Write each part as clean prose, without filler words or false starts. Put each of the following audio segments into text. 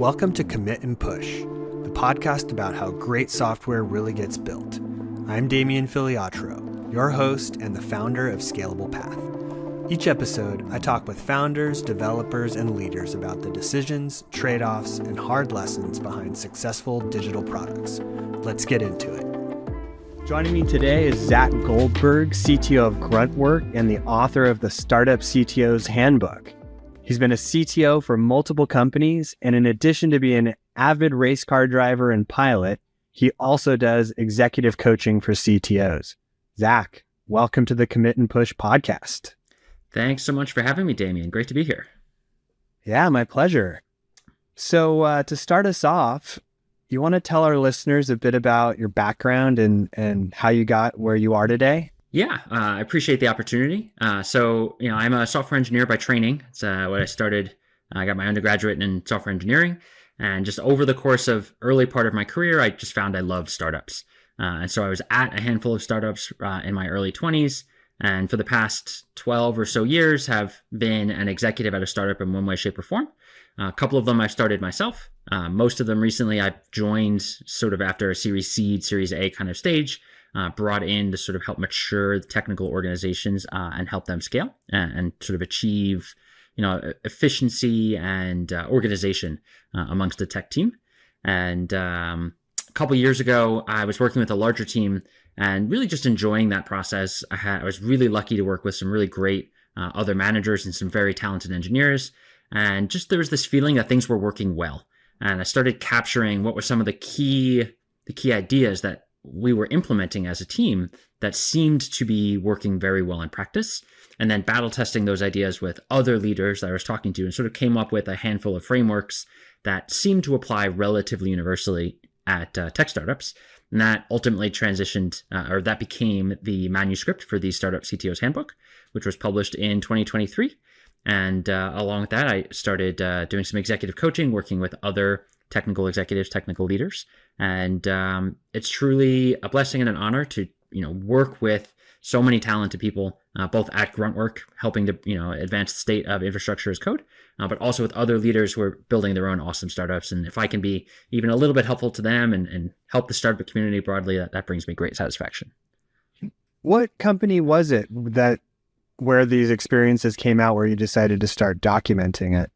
Welcome to Commit and Push, the podcast about how great software really gets built. I'm Damien Filiatrault, your host and the founder of Scalable Path. Each episode, I talk with founders, developers, and leaders about the decisions, trade-offs, and hard lessons behind successful digital products. Let's get into it. Joining me today is Zach Goldberg, CTO of Gruntwork and the author of the Startup CTOs Handbook. He's been a CTO for multiple companies, and in addition to being an avid race car driver and pilot, he also does executive coaching for CTOs. Zach, welcome to the Commit and Push podcast. Thanks so much for having me, Damien. Great to be here. Yeah, my pleasure. So to start us off, you want to tell our listeners a bit about your background and how you got where you are today? Yeah, I appreciate the opportunity. I'm a software engineer by training. It's what I started. I got my undergraduate in software engineering. And just over the course of early part of my career, I just found I loved startups. And so I was at a handful of startups in my early 20s. And for the past 12 or so years, have been an executive at a startup in one way, shape, or form. A couple of them I've started myself. Most of them recently I've joined sort of after a Series C, Series A kind of stage. Brought in to sort of help mature the technical organizations and help them scale and sort of achieve, efficiency and organization amongst the tech team. And a couple of years ago, I was working with a larger team and really just enjoying that process. I was really lucky to work with some really great other managers and some very talented engineers. And just there was this feeling that things were working well. And I started capturing what were some of the key ideas that we were implementing as a team that seemed to be working very well in practice, and then battle testing those ideas with other leaders that I was talking to and sort of came up with a handful of frameworks that seemed to apply relatively universally at tech startups. And that ultimately transitioned, or that became the manuscript for the Startup CTOs Handbook, which was published in 2023. And along with that, I started doing some executive coaching, working with other technical executives, technical leaders. And it's truly a blessing and an honor to, work with so many talented people, both at Gruntwork, helping to, advance the state of infrastructure as code, but also with other leaders who are building their own awesome startups. And if I can be even a little bit helpful to them and help the startup community broadly, that brings me great satisfaction. What company was it where these experiences came out where you decided to start documenting it?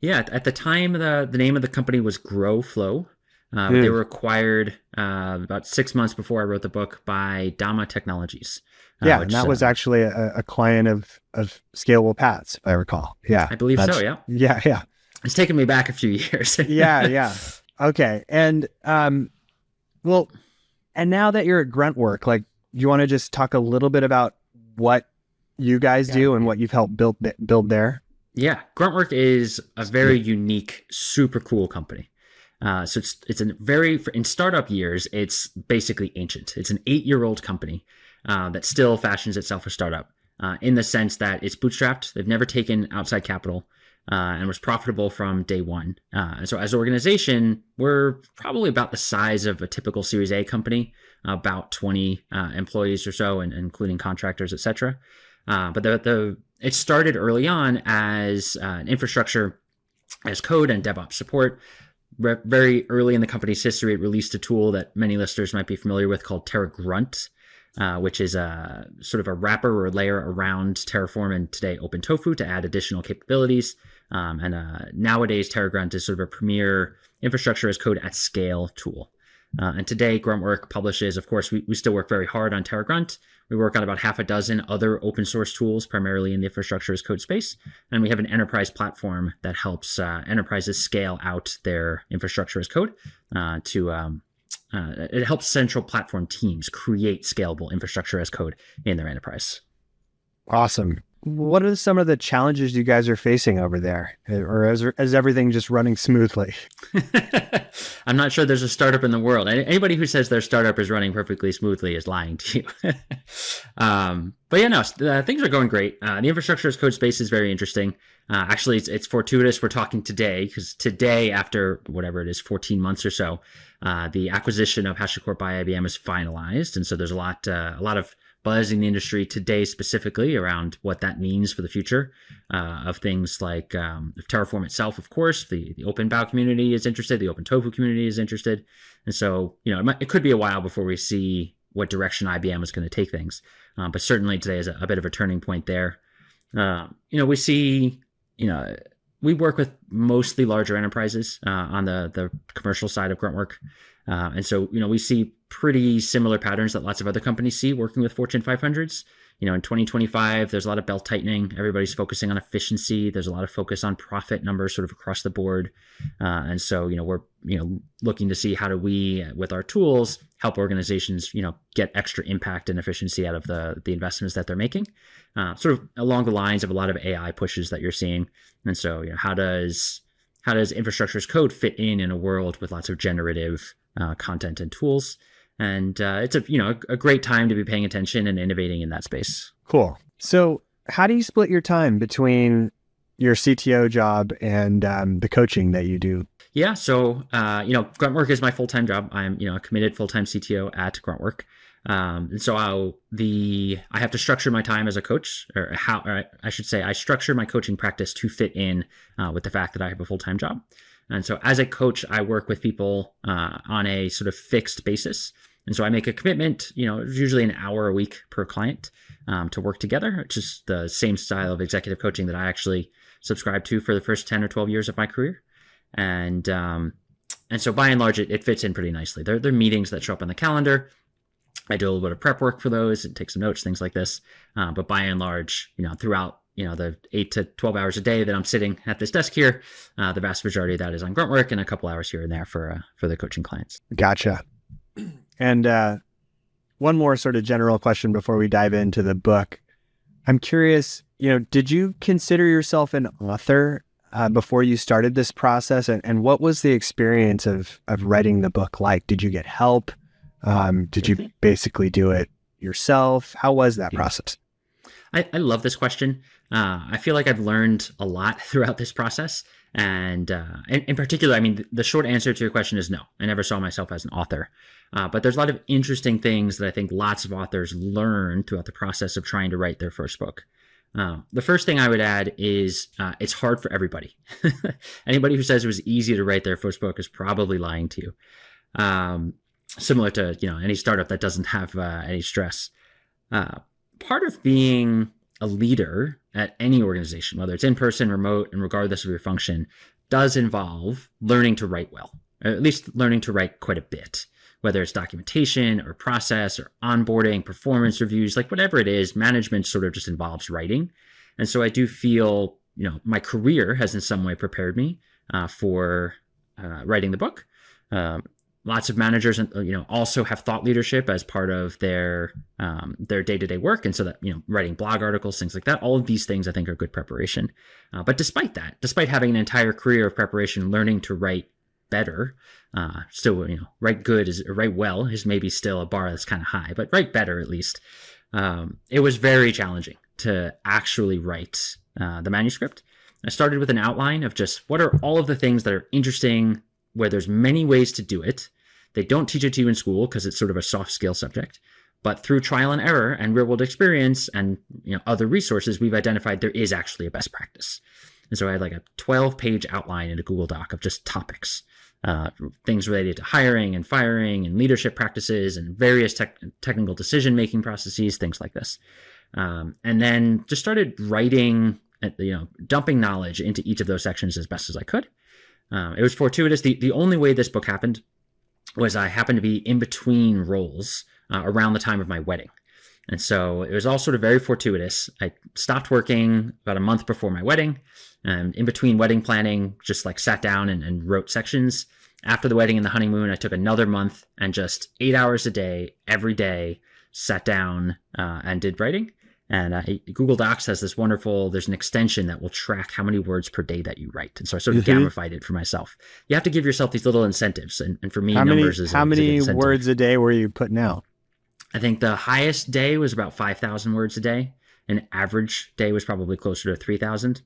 Yeah, at the time, the name of the company was GrowFlow. They were acquired about 6 months before I wrote the book by Dama Technologies. And that was actually a client of Scalable Paths, if I recall. Yeah, I believe so. Yeah. Yeah. It's taken me back a few years. Yeah. Okay. And and now that you're at Gruntwork, do you want to just talk a little bit about what you guys do and what you've helped build there? Yeah, Gruntwork is a very unique, super cool company. So it's in startup years, it's basically ancient. It's an 8-year-old company that still fashions itself a startup in the sense that it's bootstrapped. They've never taken outside capital and was profitable from day one. And so as an organization, we're probably about the size of a typical Series A company, about 20 employees or so, and including contractors, et cetera. But it started early on as an infrastructure as code and DevOps support. Very early in the company's history, it released a tool that many listeners might be familiar with called TerraGrunt, which is a sort of a wrapper or a layer around Terraform and today OpenTofu to add additional capabilities. Nowadays, TerraGrunt is sort of a premier infrastructure as code at scale tool. And today, Gruntwork publishes, of course, we still work very hard on TerraGrunt. We work on about half a dozen other open source tools, primarily in the infrastructure as code space. And we have an enterprise platform that helps enterprises scale out their infrastructure as code it helps central platform teams create scalable infrastructure as code in their enterprise. Awesome. What are some of the challenges you guys are facing over there? Or is everything just running smoothly? I'm not sure there's a startup in the world. Anybody who says their startup is running perfectly smoothly is lying to you. Things are going great. The infrastructure as code space is very interesting. Actually, it's fortuitous we're talking today, because today, after whatever it is, 14 months or so, the acquisition of HashiCorp by IBM is finalized. And so there's a lot of buzz in the industry today, specifically around what that means for the future of things like Terraform itself. Of course, the open bow community is interested, the open tofu community is interested, and so it could be a while before we see what direction IBM is going to take things. But certainly today is a bit of a turning point there. We see, we work with mostly larger enterprises on the commercial side of Gruntwork. And so, we see pretty similar patterns that lots of other companies see working with Fortune 500s. In 2025, there's a lot of belt tightening. Everybody's focusing on efficiency. There's a lot of focus on profit numbers sort of across the board. And so, we're, looking to see how do we, with our tools, help organizations, get extra impact and efficiency out of the investments that they're making, sort of along the lines of a lot of AI pushes that you're seeing. And so, how does infrastructure as code fit in a world with lots of generative content and tools? And it's a great time to be paying attention and innovating in that space. Cool. So how do you split your time between your CTO job and the coaching that you do? Yeah. So, Gruntwork is my full-time job. I'm, a committed full-time CTO at Gruntwork. And so I have to structure my time as a coach, or I should say I structure my coaching practice to fit in with the fact that I have a full-time job. And so as a coach, I work with people on a sort of fixed basis. And so I make a commitment, usually an hour a week per client to work together, which is the same style of executive coaching that I actually subscribed to for the first 10 or 12 years of my career. And so by and large, it fits in pretty nicely. They're meetings that show up on the calendar. I do a little bit of prep work for those and take some notes, things like this. But by and large, throughout the 8 to 12 hours a day that I'm sitting at this desk here, the vast majority of that is on Gruntwork and a couple hours here and there for the coaching clients. Gotcha. And one more sort of general question before we dive into the book. I'm curious, did you consider yourself an author before you started this process? And what was the experience of writing the book like? Did you get help? Did you basically do it yourself? How was that process? I love this question. I feel like I've learned a lot throughout this process. And in particular, the short answer to your question is no. I never saw myself as an author. But there's a lot of interesting things that I think lots of authors learn throughout the process of trying to write their first book. The first thing I would add is it's hard for everybody. Anybody who says it was easy to write their first book is probably lying to you. Similar to any startup that doesn't have any stress. Part of being a leader at any organization, whether it's in person, remote, and regardless of your function, does involve learning to write well, or at least learning to write quite a bit, whether it's documentation or process or onboarding, performance reviews, like whatever it is, management sort of just involves writing. And so I do feel, my career has in some way prepared me for writing the book. Lots of managers, also have thought leadership as part of their day-to-day work. And so that, writing blog articles, things like that, all of these things I think are good preparation. But despite having an entire career of preparation, learning to write better, still, write well is maybe still a bar that's kind of high, but write better at least. It was very challenging to actually write the manuscript. I started with an outline of just what are all of the things that are interesting, where there's many ways to do it. They don't teach it to you in school because it's sort of a soft skill subject, but through trial and error and real world experience and other resources, we've identified there is actually a best practice. And so I had like a 12-page outline in a Google Doc of just topics, things related to hiring and firing and leadership practices and various technical decision-making processes, things like this. And then just started writing, dumping knowledge into each of those sections as best as I could. It was fortuitous. The only way this book happened was I happened to be in between roles around the time of my wedding. And so it was all sort of very fortuitous. I stopped working about a month before my wedding, and in between wedding planning, just like sat down and wrote sections. After the wedding and the honeymoon, I took another month and just 8 hours a day, every day, sat down and did writing. And Google Docs has this there's an extension that will track how many words per day that you write. And so I sort of gamified it for myself. You have to give yourself these little incentives. And for me, numbers is how many words a day were you putting out? I think the highest day was about 5,000 words a day. An average day was probably closer to 3,000.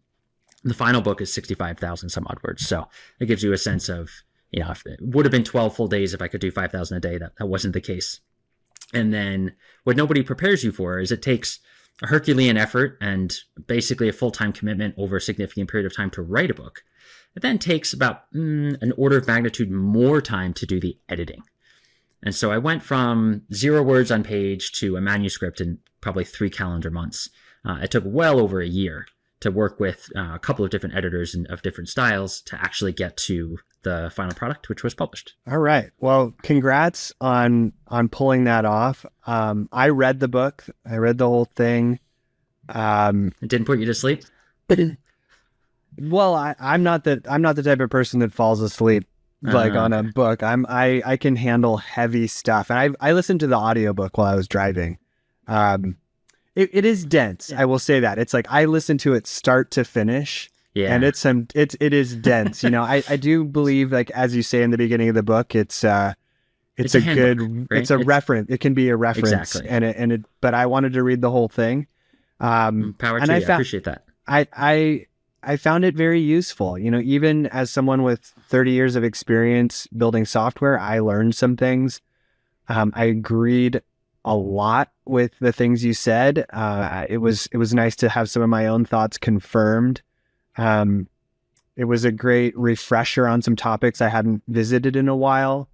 The final book is 65,000 some odd words. So it gives you a sense of, if it would have been 12 full days if I could do 5,000 a day. That wasn't the case. And then what nobody prepares you for is it takes a Herculean effort and basically a full-time commitment over a significant period of time to write a book. It then takes about an order of magnitude more time to do the editing. And so I went from 0 words on page to a manuscript in probably 3 calendar months. It took well over a year to work with a couple of different editors of different styles to actually get to the final product, which was published. All right. Well, congrats on pulling that off. I read the book. I read the whole thing. It didn't put you to sleep? Well, I'm not the type of person that falls asleep like on a book. I can handle heavy stuff. And I listened to the audiobook while I was driving. It is dense. I will say that. It's like I listened to it start to finish. Yeah. And it is dense. I do believe, like, as you say in the beginning of the book, it's a handbook, good, right? It's a reference. It can be a reference. Exactly. But I wanted to read the whole thing. Power to you. I appreciate that. I found it very useful. Even as someone with 30 years of experience building software, I learned some things. I agreed a lot with the things you said. It was nice to have some of my own thoughts confirmed. It was a great refresher on some topics I hadn't visited in a while.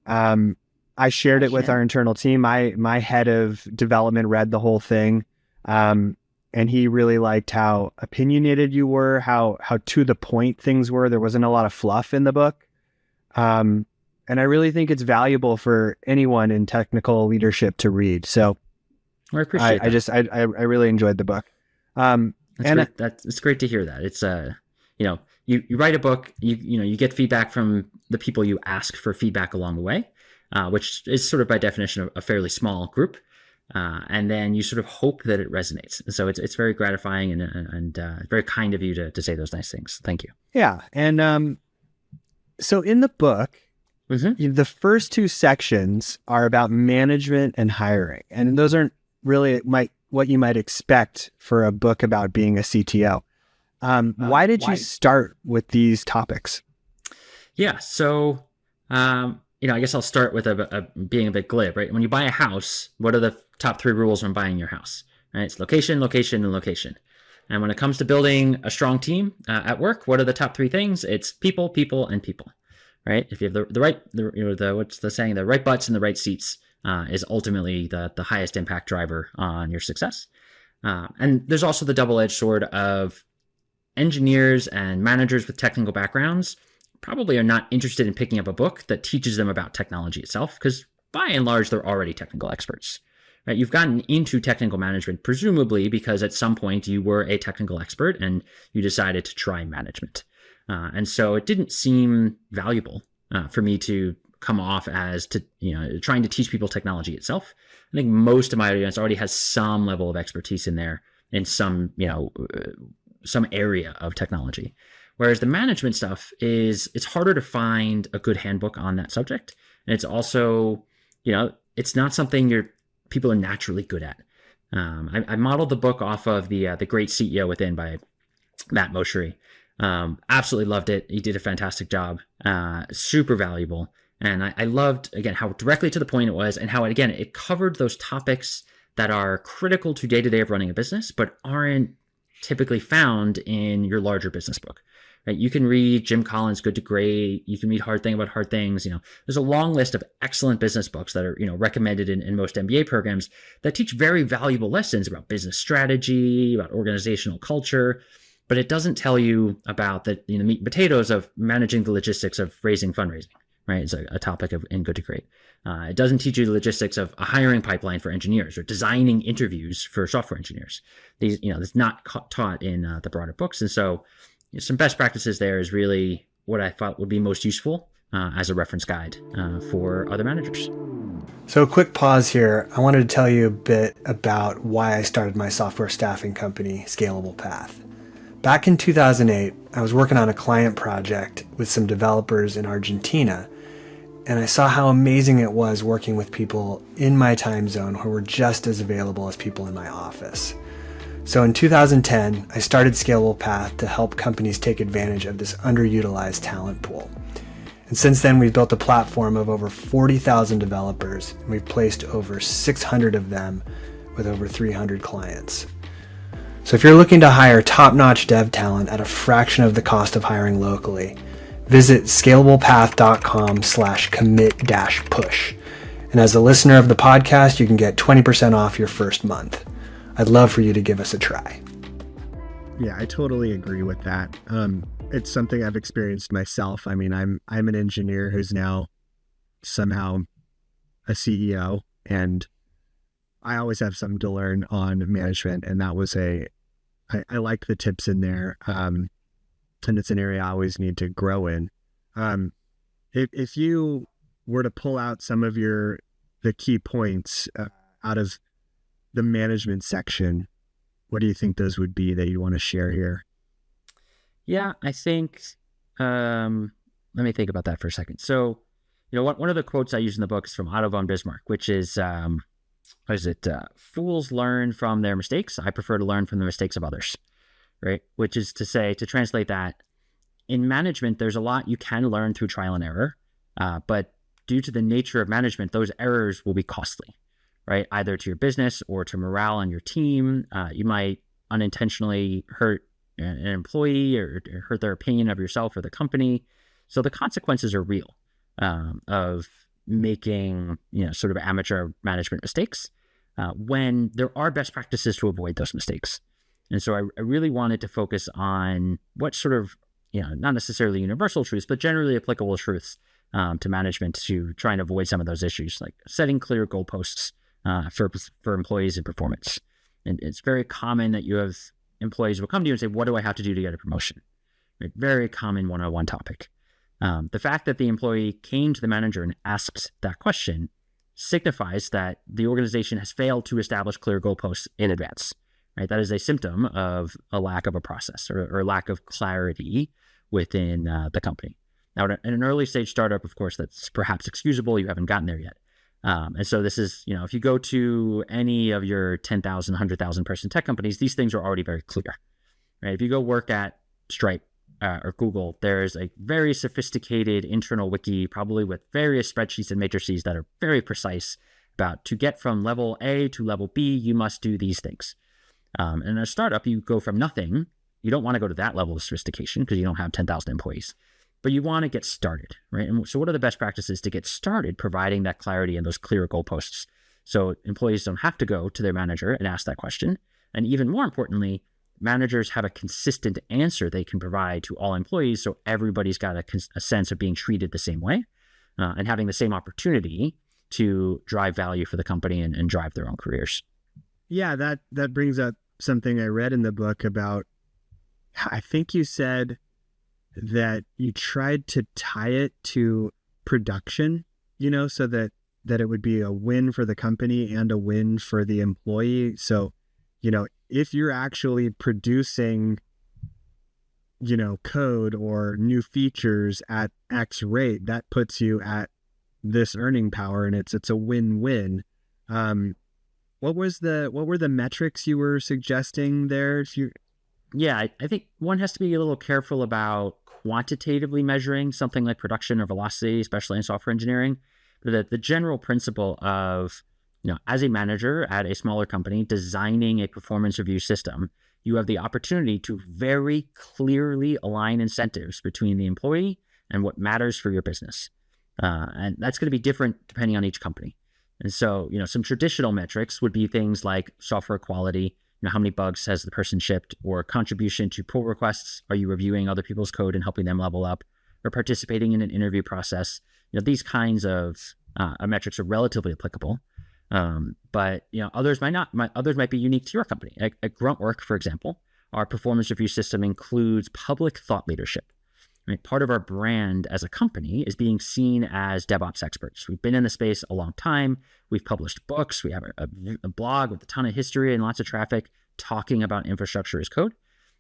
I shared it with our internal team. My head of development read the whole thing. And he really liked how opinionated you were, how to the point things were. There wasn't a lot of fluff in the book. And I really think it's valuable for anyone in technical leadership to read. So I appreciate that. I really enjoyed the book. It's great to hear that. It's you write a book, you get feedback from the people you ask for feedback along the way, which is sort of by definition a fairly small group. And then you sort of hope that it resonates. So it's very gratifying and very kind of you to say those nice things. Thank you. Yeah. And so in the book, the first 2 sections are about management and hiring. And those aren't really what you might expect for a book about being a CTO. Why did you start with these topics? Yeah. So, I guess I'll start with being a bit glib, right? When you buy a house, what are the top 3 rules when buying your house? Right? It's location, location, and location. And when it comes to building a strong team at work, what are the top 3 things? It's people, people, and people, right? If you have the right, what's the saying? The right butts in the right seats is ultimately the highest impact driver on your success. And there's also the double-edged sword of engineers and managers with technical backgrounds probably are not interested in picking up a book that teaches them about technology itself, because by and large, they're already technical experts. Right? You've gotten into technical management, presumably because at some point you were a technical expert and you decided to try management. And so it didn't seem valuable for me to come off as trying to teach people technology itself. I think most of my audience already has some level of expertise in there in some area of technology. Whereas the management stuff it's harder to find a good handbook on that subject. And it's also, it's not something people are naturally good at. I modeled the book off of the Great CEO Within by Matt Moschery. Absolutely loved it. He did a fantastic job. Super valuable. And I loved, again, how directly to the point it was and how, it covered those topics that are critical to day-to-day of running a business, but aren't typically found in your larger business book. Right? You can read Jim Collins' Good to Great. You can read Hard Thing About Hard Things. There's a long list of excellent business books that are, recommended in most MBA programs that teach very valuable lessons about business strategy, about organizational culture, but it doesn't tell you about the meat and potatoes of managing the logistics of raising fundraising. Right? It's a topic in Good to Great. It doesn't teach you the logistics of a hiring pipeline for engineers or designing interviews for software engineers. These, it's not taught in the broader books. And so some best practices there is really what I thought would be most useful as a reference guide for other managers. So a quick pause here. I wanted to tell you a bit about why I started my software staffing company, Scalable Path. Back in 2008, I was working on a client project with some developers in Argentina, and I saw how amazing it was working with people in my time zone who were just as available as people in my office. So in 2010, I started Scalable Path to help companies take advantage of this underutilized talent pool. And since then, we've built a platform of over 40,000 developers, and we've placed over 600 of them with over 300 clients. So if you're looking to hire top-notch dev talent at a fraction of the cost of hiring locally, visit scalablepath.com/commit-push. And as a listener of the podcast, you can get 20% off your first month. I'd love for you to give us a try. Yeah, I totally agree with that. It's something I've experienced myself. I mean, I'm an engineer who's now somehow a CEO, and I always have something to learn on management. And that was I like the tips in there. And it's an area I always need to grow in. If you were to pull out some of the key points out of the management section, what do you think those would be that you want to share here? Yeah, I think, let me think about that for a second. So, one of the quotes I use in the book is from Otto von Bismarck, which is, fools learn from their mistakes. I prefer to learn from the mistakes of others, right? Which is to say, to translate that, in management, there's a lot you can learn through trial and error, but due to the nature of management, those errors will be costly, right? Either to your business or to morale on your team. You might unintentionally hurt an employee or hurt their opinion of yourself or the company. So the consequences are real of making, sort of amateur management mistakes when there are best practices to avoid those mistakes. And so I really wanted to focus on what sort of, not necessarily universal truths, but generally applicable truths to management to try and avoid some of those issues, like setting clear goalposts for employees and performance. And it's very common that you have employees will come to you and say, what do I have to do to get a promotion? Right? Very common one-on-one topic. The fact that the employee came to the manager and asked that question signifies that the organization has failed to establish clear goalposts in advance. Right? That is a symptom of a lack of a process or lack of clarity within the company. Now, in an early stage startup, of course, that's perhaps excusable. You haven't gotten there yet. And so this is, if you go to any of your 10,000, 100,000 person tech companies, these things are already very clear, right? If you go work at Stripe or Google, there's a very sophisticated internal wiki, probably with various spreadsheets and matrices that are very precise about to get from level A to level B, you must do these things. And in a startup, you go from nothing. You don't want to go to that level of sophistication because you don't have 10,000 employees. But you want to get started, right? And so what are the best practices to get started providing that clarity and those clear goalposts so employees don't have to go to their manager and ask that question? And even more importantly, managers have a consistent answer they can provide to all employees so everybody's got a sense of being treated the same way and having the same opportunity to drive value for the company and drive their own careers. Yeah, that brings up something I read in the book about, I think you said that you tried to tie it to production, so that it would be a win for the company and a win for the employee. So, if you're actually producing, code or new features at X rate, that puts you at this earning power, and it's a win-win. What were the metrics you were suggesting there? Yeah, I think one has to be a little careful about quantitatively measuring something like production or velocity, especially in software engineering. But the general principle of, as a manager at a smaller company designing a performance review system, you have the opportunity to very clearly align incentives between the employee and what matters for your business. And that's going to be different depending on each company. And so, some traditional metrics would be things like software quality. How many bugs has the person shipped, or contribution to pull requests? Are you reviewing other people's code and helping them level up, or participating in an interview process? These kinds of metrics are relatively applicable, but others might not. Others might be unique to your company. At Gruntwork, for example, our performance review system includes public thought leadership. Right? Part of our brand as a company is being seen as DevOps experts. We've been in the space a long time. We've published books. We have a blog with a ton of history and lots of traffic talking about infrastructure as code.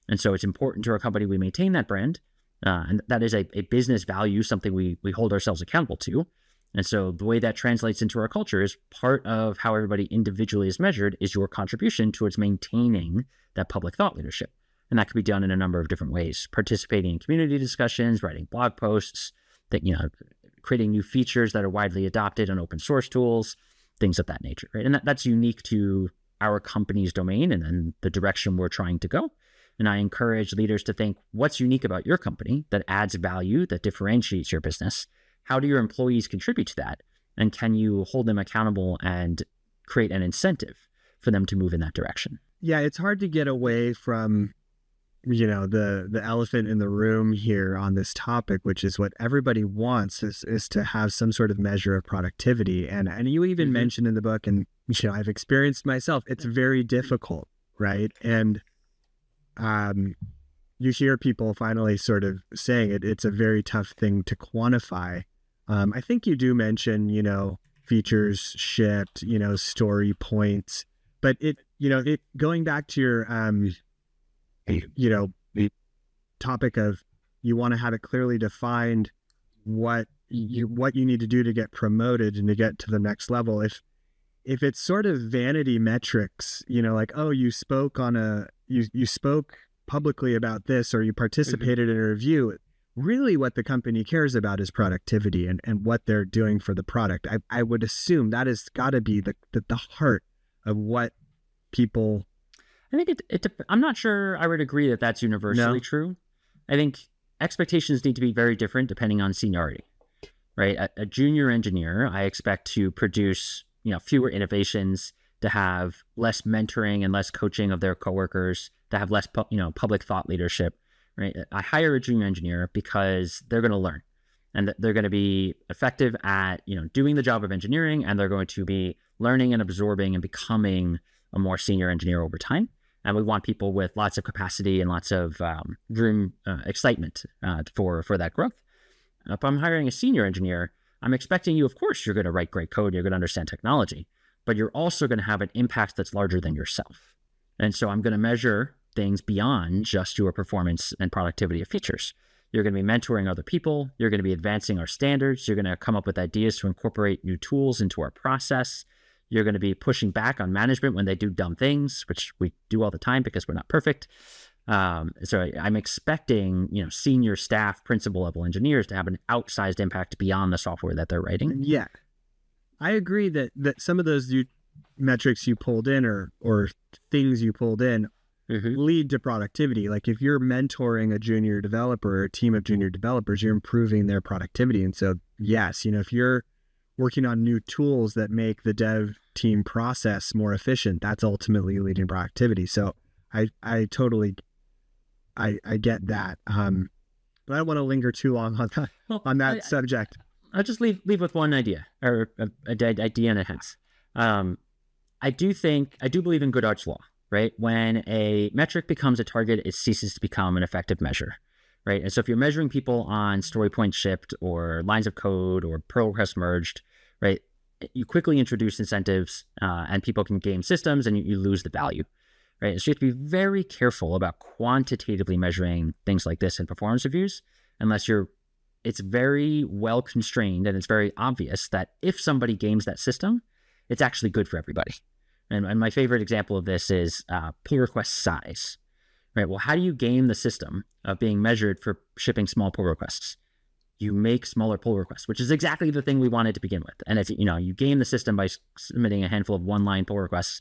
And so it's important to our company we maintain that brand. And that is a business value, something we hold ourselves accountable to. And so the way that translates into our culture is part of how everybody individually is measured is your contribution towards maintaining that public thought leadership. And that could be done in a number of different ways, participating in community discussions, writing blog posts, that, creating new features that are widely adopted on open source tools, things of that nature, right? And that's unique to our company's domain and the direction we're trying to go. And I encourage leaders to think, what's unique about your company that adds value, that differentiates your business? How do your employees contribute to that? And can you hold them accountable and create an incentive for them to move in that direction? Yeah, it's hard to get away from, the elephant in the room here on this topic, which is what everybody wants is to have some sort of measure of productivity. And you even mentioned in the book, and I've experienced myself, it's very difficult, right? And you hear people finally sort of saying it's a very tough thing to quantify. I think you do mention, features shipped, story points, but it going back to your, the topic of you want to have it clearly defined what you need to do to get promoted and to get to the next level. If it's sort of vanity metrics, like, oh, you spoke you spoke publicly about this, or you participated in a review, really what the company cares about is productivity and what they're doing for the product. I would assume that has got to be the heart of what people... I think I'm not sure I would agree that that's universally true. I think expectations need to be very different depending on seniority, right? A junior engineer, I expect to produce, fewer innovations, to have less mentoring and less coaching of their coworkers, to have less, public thought leadership, right? I hire a junior engineer because they're going to learn and they're going to be effective at, doing the job of engineering, and they're going to be learning and absorbing and becoming a more senior engineer over time. And we want people with lots of capacity and lots of room, excitement for that growth. If I'm hiring a senior engineer, I'm expecting you, of course, you're going to write great code, you're going to understand technology, but you're also going to have an impact that's larger than yourself. And so I'm going to measure things beyond just your performance and productivity of features. You're going to be mentoring other people, you're going to be advancing our standards, you're going to come up with ideas to incorporate new tools into our process. You're going to be pushing back on management when they do dumb things, which we do all the time because we're not perfect. So I'm expecting, senior staff, principal level engineers to have an outsized impact beyond the software that they're writing. Yeah, I agree that some of those metrics you pulled in or things you pulled in lead to productivity. Like if you're mentoring a junior developer or a team of junior developers, you're improving their productivity. And so, yes, if you're working on new tools that make the dev team process more efficient, that's ultimately leading productivity. So I totally get that. But I don't want to linger too long on that subject. I'll just leave with one idea, or a idea and a half. I do believe in Goodhart's law, right? When a metric becomes a target, it ceases to become an effective measure. Right. And so if you're measuring people on story points shipped or lines of code or pull requests merged, right, you quickly introduce incentives and people can game systems and you lose the value. Right. So you have to be very careful about quantitatively measuring things like this in performance reviews, unless it's very well constrained and it's very obvious that if somebody games that system, it's actually good for everybody. And my favorite example of this is pull request size. Right. Well, how do you game the system of being measured for shipping small pull requests? You make smaller pull requests, which is exactly the thing we wanted to begin with. And if you game the system by submitting a handful of one-line pull requests,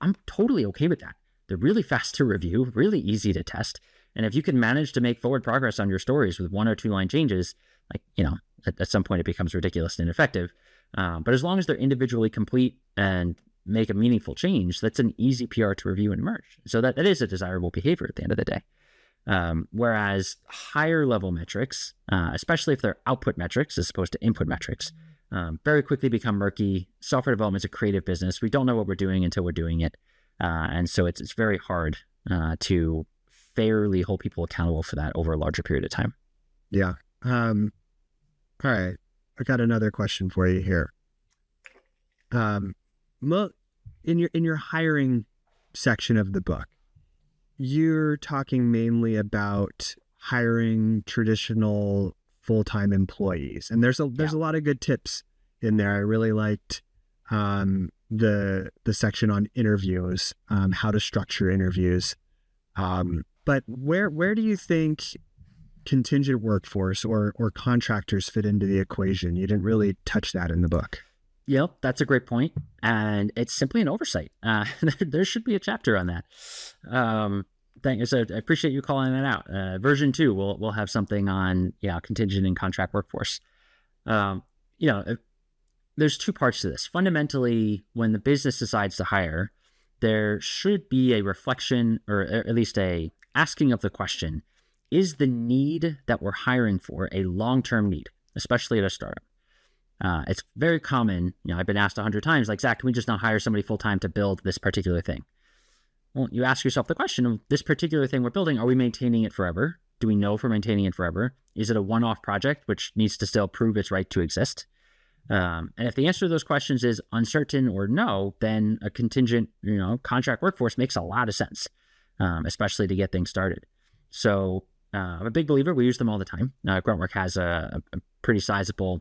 I'm totally okay with that. They're really fast to review, really easy to test. And if you can manage to make forward progress on your stories with 1 or 2 line changes, at some point it becomes ridiculous and ineffective. But as long as they're individually complete and make a meaningful change, that's an easy PR to review and merge. So that is a desirable behavior at the end of the day. Whereas higher level metrics, especially if they're output metrics as opposed to input metrics, very quickly become murky. Software development is a creative business. We don't know what we're doing until we're doing it. And so it's very hard to fairly hold people accountable for that over a larger period of time. Yeah. All right. I got another question for you here. In your hiring section of the book, you're talking mainly about hiring traditional full-time employees, and there's a lot of good tips in there. I really liked the section on interviews, how to structure interviews. But where do you think contingent workforce or contractors fit into the equation? You didn't really touch that in the book. Yep, that's a great point, and it's simply an oversight. There should be a chapter on that. Thank you. So I appreciate you calling that out. Version 2, we'll have something on contingent and contract workforce. There's two parts to this. Fundamentally, when the business decides to hire, there should be a reflection, or at least a asking of the question: is the need that we're hiring for a long-term need, especially at a startup? It's very common, I've been asked 100 times, like, Zach, can we just not hire somebody full-time to build this particular thing? Well, you ask yourself the question of this particular thing we're building, are we maintaining it forever? Do we know if we're maintaining it forever? Is it a one-off project which needs to still prove its right to exist? And if the answer to those questions is uncertain or no, then a contingent, contract workforce makes a lot of sense, especially to get things started. So I'm a big believer. We use them all the time. Gruntwork has a pretty sizable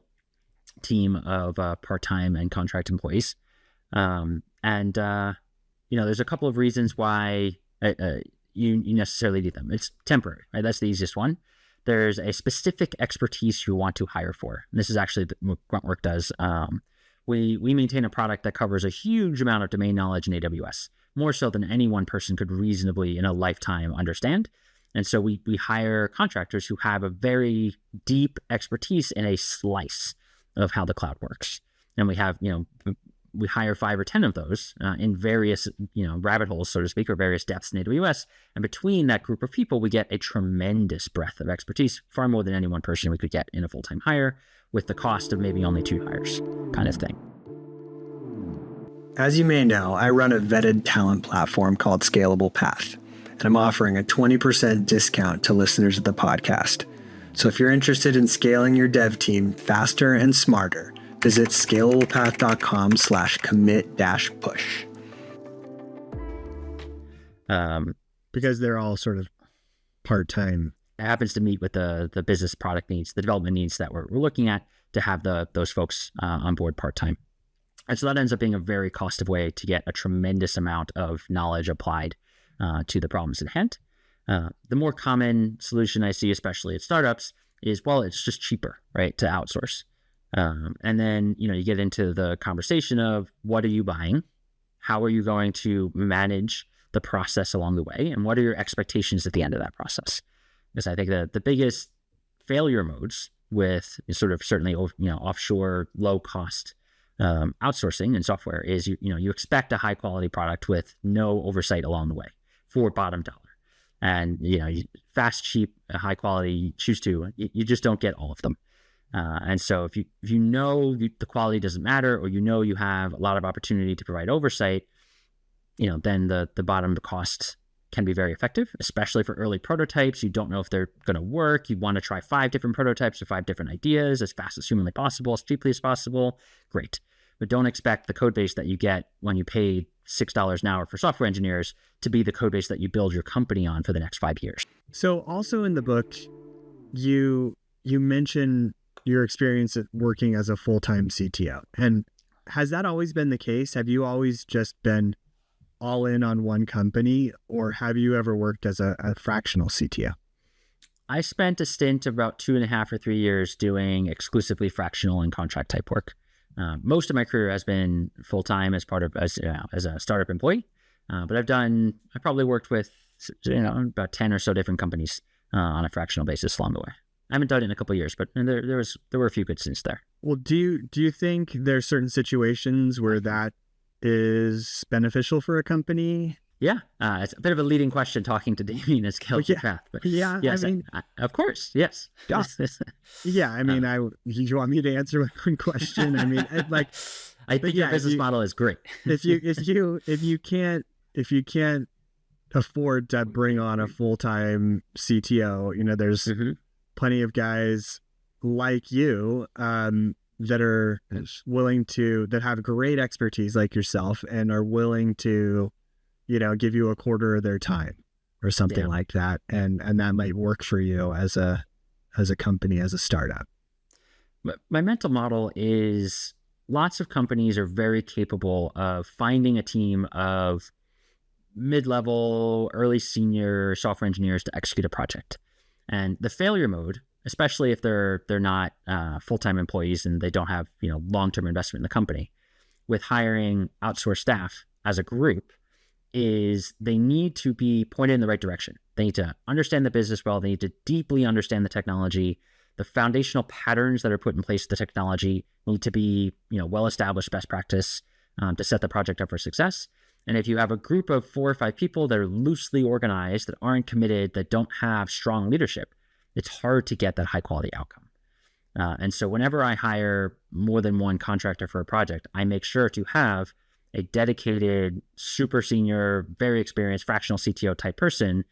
team of part-time and contract employees. There's a couple of reasons why you necessarily need them. It's temporary, right? That's the easiest one. There's a specific expertise you want to hire for. And this is actually what Gruntwork does. We maintain a product that covers a huge amount of domain knowledge in AWS, more so than any one person could reasonably in a lifetime understand. And so we hire contractors who have a very deep expertise in a slice of how the cloud works. And we have, we hire 5 or 10 of those in various, rabbit holes, so to speak, or various depths in AWS. And between that group of people, we get a tremendous breadth of expertise, far more than any one person we could get in a full-time hire, with the cost of maybe only 2 hires kind of thing. As you may know, I run a vetted talent platform called Scalable Path, and I'm offering a 20% discount to listeners of the podcast. So if you're interested in scaling your dev team faster and smarter, visit scalablepath.com/commit-push. Because they're all sort of part-time. It happens to meet with the business product needs, the development needs that we're looking at to have those folks on board part-time. And so that ends up being a very cost-effective way to get a tremendous amount of knowledge applied to the problems at hand. The more common solution I see, especially at startups, is, it's just cheaper, right, to outsource. And then, you get into the conversation of what are you buying? How are you going to manage the process along the way? And what are your expectations at the end of that process? Because I think that the biggest failure modes with certainly offshore, low cost outsourcing and software is, you expect a high quality product with no oversight along the way for bottom dollar. And, fast, cheap, high quality, choose to, you just don't get all of them. And so if you know the quality doesn't matter, or you have a lot of opportunity to provide oversight, then the bottom cost can be very effective, especially for early prototypes. You don't know if they're going to work. You want to try 5 different prototypes or 5 different ideas as fast as humanly possible, as cheaply as possible. Great. But don't expect the code base that you get when you pay $6 an hour for software engineers to be the code base that you build your company on for the next 5 years. So also in the book, you mention your experience at working as a full-time CTO. And has that always been the case? Have you always just been all in on one company, or have you ever worked as a fractional CTO? I spent a stint of about 2.5 or 3 years doing exclusively fractional and contract type work. Most of my career has been full-time as a startup employee, but I probably worked with about 10 or so different companies on a fractional basis along the way. I haven't done it in a couple of years, but there were a few good stints there. Well, do you think there's certain situations where that is beneficial for a company? Yeah, it's a bit of a leading question talking to Damien at Scalable Path. But yes, of course, yes. Yeah, I mean, you want me to answer with one question? I mean, I think your business model is great. if you can't afford to bring on a full-time CTO, there's plenty of guys like you that are willing to, that have great expertise like yourself and are willing to, give you a quarter of their time or something like that. And that might work for you as a company, as a startup. My mental model is lots of companies are very capable of finding a team of mid-level, early senior software engineers to execute a project. And the failure mode, especially if they're not full-time employees and they don't have long-term investment in the company, with hiring outsourced staff as a group, is they need to be pointed in the right direction. They need to understand the business well. They need to deeply understand the technology. The foundational patterns that are put in place with the technology need to be well-established best practice to set the project up for success. And if you have a group of 4 or 5 people that are loosely organized, that aren't committed, that don't have strong leadership, it's hard to get that high-quality outcome. And so whenever I hire more than one contractor for a project, I make sure to have a dedicated, super senior, very experienced fractional CTO type person.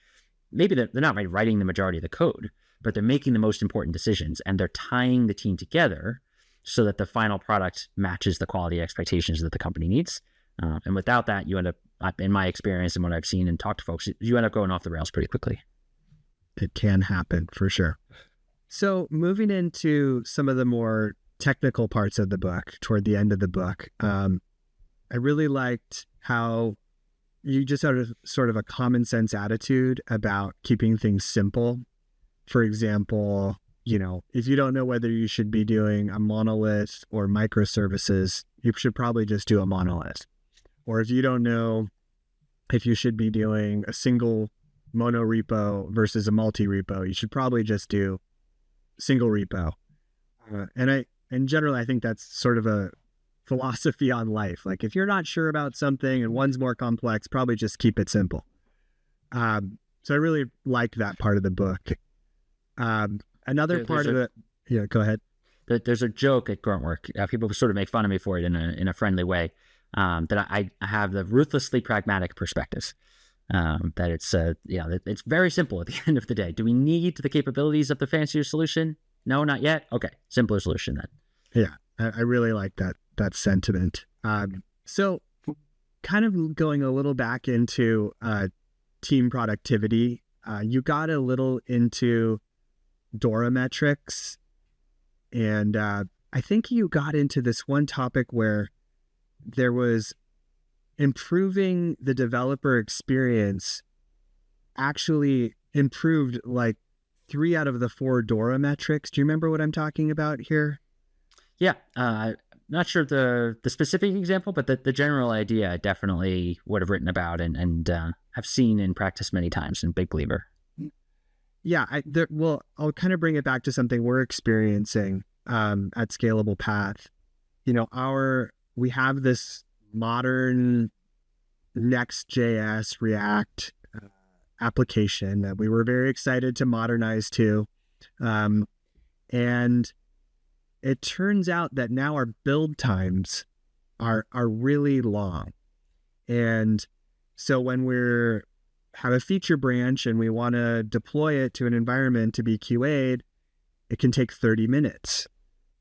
Maybe they're not writing the majority of the code, but they're making the most important decisions, and they're tying the team together so that the final product matches the quality expectations that the company needs. And without that, you end up, in my experience and what I've seen and talked to folks, you end up going off the rails pretty quickly. It can happen for sure. So moving into some of the more technical parts of the book, toward the end of the book, I really liked how you just had sort of a common sense attitude about keeping things simple. For example, if you don't know whether you should be doing a monolith or microservices, you should probably just do a monolith. Or if you don't know if you should be doing a single monorepo versus a multi-repo, you should probably just do single repo. And generally, I think that's sort of a philosophy on life. Like, if you're not sure about something and one's more complex, probably just keep it simple. So I really liked that part of the book. Another part of it, yeah, go ahead. There's a joke at Gruntwork. People sort of make fun of me for it in a friendly way. That I have the ruthlessly pragmatic perspective. That it's very simple at the end of the day. Do we need the capabilities of the fancier solution? No, not yet. Okay, simpler solution then. Yeah, I really like that sentiment. So kind of going a little back into team productivity, you got a little into DORA metrics, and I think you got into this one topic where there was improving the developer experience actually improved like 3 out of the 4 DORA metrics. Do you remember what I'm talking about here? Yeah, not sure the specific example, but the general idea I definitely would have written about and have seen in practice many times, and big believer. Yeah, I'll kind of bring it back to something we're experiencing at Scalable Path. We have this modern Next.js React application that we were very excited to modernize to. And it turns out that now our build times are really long. And so when have a feature branch and we want to deploy it to an environment to be QA'd, it can take 30 minutes.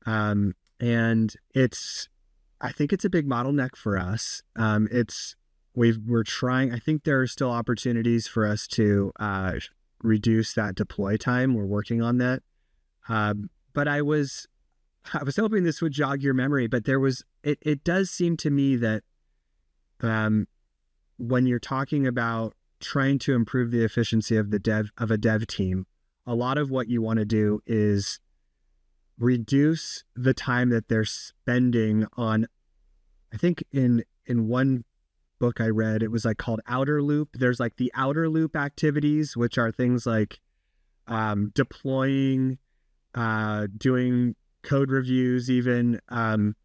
And I think it's a big bottleneck for us. We're trying, I think there are still opportunities for us to reduce that deploy time. We're working on that. But I was hoping this would jog your memory, but it does seem to me that when you're talking about trying to improve the efficiency of a dev team, a lot of what you want to do is reduce the time that they're spending on, I think in one book I read, it was like called outer loop. There's like the outer loop activities, which are things like deploying, doing code reviews even, and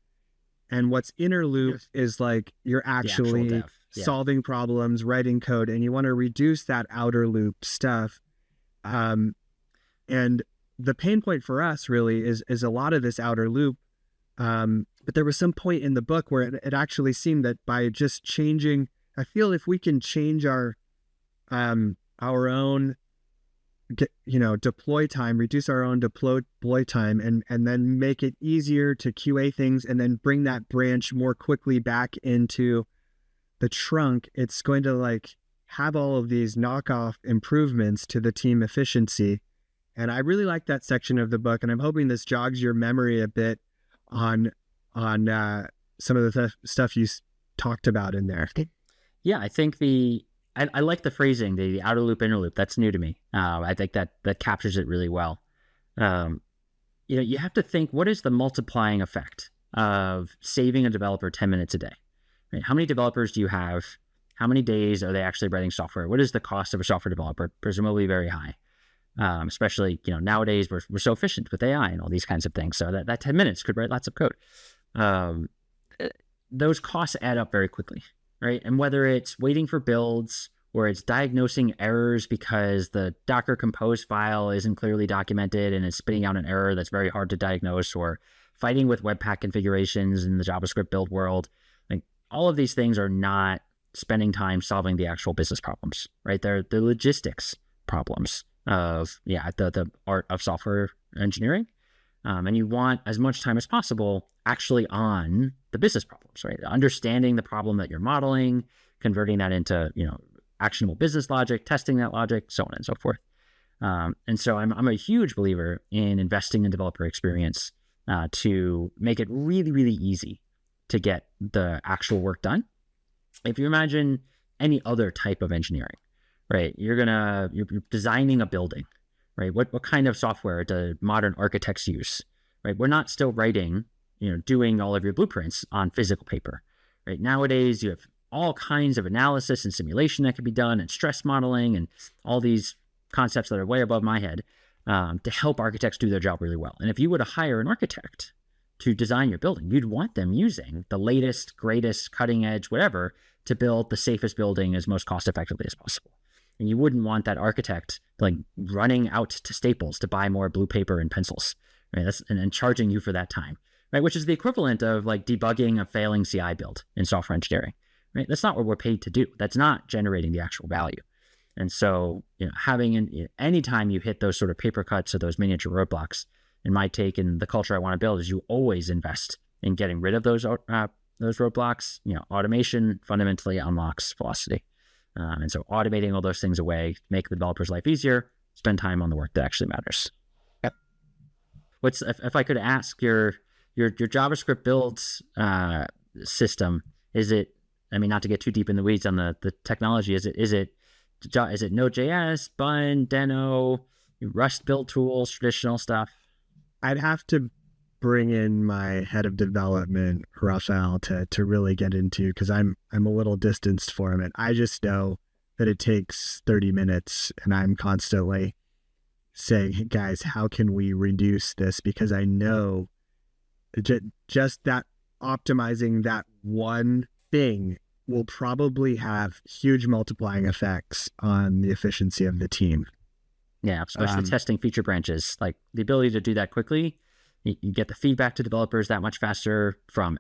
what's inner loop is like you're actually solving problems, writing code, and you want to reduce that outer loop stuff. And the pain point for us really is a lot of this outer loop. But there was some point in the book where it actually seemed that by just changing, I feel if we can change our own, deploy time, reduce our own deploy time, and then make it easier to QA things, and then bring that branch more quickly back into the trunk, it's going to have all of these knockoff improvements to the team efficiency. And I really like that section of the book, and I'm hoping this jogs your memory a bit on some of the stuff you talked about in there. Yeah, I think the I like the phrasing, the outer loop, inner loop. That's new to me. I think that captures it really well. You have to think, what is the multiplying effect of saving a developer 10 minutes a day? Right? How many developers do you have? How many days are they actually writing software? What is the cost of a software developer? Presumably very high. Especially, nowadays we're so efficient with AI and all these kinds of things. So that 10 minutes could write lots of code. Those costs add up very quickly, right? And whether it's waiting for builds or it's diagnosing errors because the Docker Compose file isn't clearly documented and it's spitting out an error that's very hard to diagnose, or fighting with Webpack configurations in the JavaScript build world, like all of these things are not spending time solving the actual business problems, right? They're the logistics problems of the art of software engineering. And you want as much time as possible actually on the business problems, right? Understanding the problem that you're modeling, converting that into, actionable business logic, testing that logic, so on and so forth. And so I'm a huge believer in investing in developer experience to make it really, really easy to get the actual work done. If you imagine any other type of engineering, right? You're designing a building, right? What kind of software do modern architects use, right? We're not still writing, doing all of your blueprints on physical paper, right? Nowadays, you have all kinds of analysis and simulation that can be done, and stress modeling, and all these concepts that are way above my head to help architects do their job really well. And if you were to hire an architect to design your building, you'd want them using the latest, greatest, cutting edge, whatever, to build the safest building as most cost effectively as possible. And you wouldn't want that architect running out to Staples to buy more blue paper and pencils, right? And charging you for that time, right? Which is the equivalent of debugging a failing CI build in software engineering, right? That's not what we're paid to do. That's not generating the actual value. And so, anytime you hit those sort of paper cuts or those miniature roadblocks, in my take and the culture I want to build is you always invest in getting rid of those roadblocks. Automation fundamentally unlocks velocity. And so automating all those things away, make the developer's life easier, spend time on the work that actually matters. Yep. If I could ask your JavaScript builds system, is it, not to get too deep in the weeds on the technology, is it Node.js, Bun, Deno, Rust build tools, traditional stuff? I'd have to bring in my head of development, Raphael, to really get into, because I'm a little distanced from it. I just know that it takes 30 minutes, and I'm constantly saying, hey guys, how can we reduce this? Because I know just that optimizing that one thing will probably have huge multiplying effects on the efficiency of the team. Yeah, especially testing feature branches, like the ability to do that quickly. You get the feedback to developers that much faster from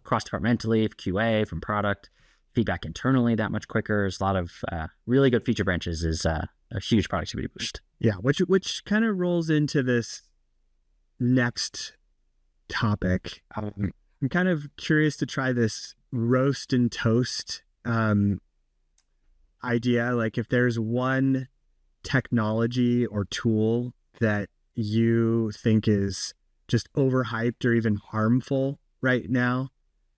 cross-departmentally, QA, from product, feedback internally that much quicker. There's a lot of really good feature branches is a huge productivity boost. Yeah, which kind of rolls into this next topic. I'm kind of curious to try this roast and toast idea. Like, if there's one technology or tool that you think is just overhyped or even harmful right now,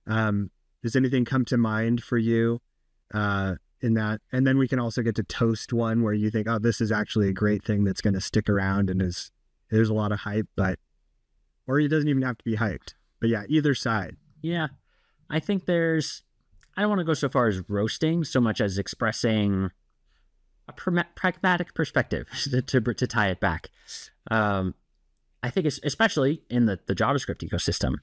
does anything come to mind for you in that? And then we can also get to toast one where you think, oh, this is actually a great thing that's going to stick around and there's a lot of hype, or it doesn't even have to be hyped. But yeah, either side. Yeah, I think I don't want to go so far as roasting so much as expressing a pragmatic perspective to tie it back. I think especially in the JavaScript ecosystem,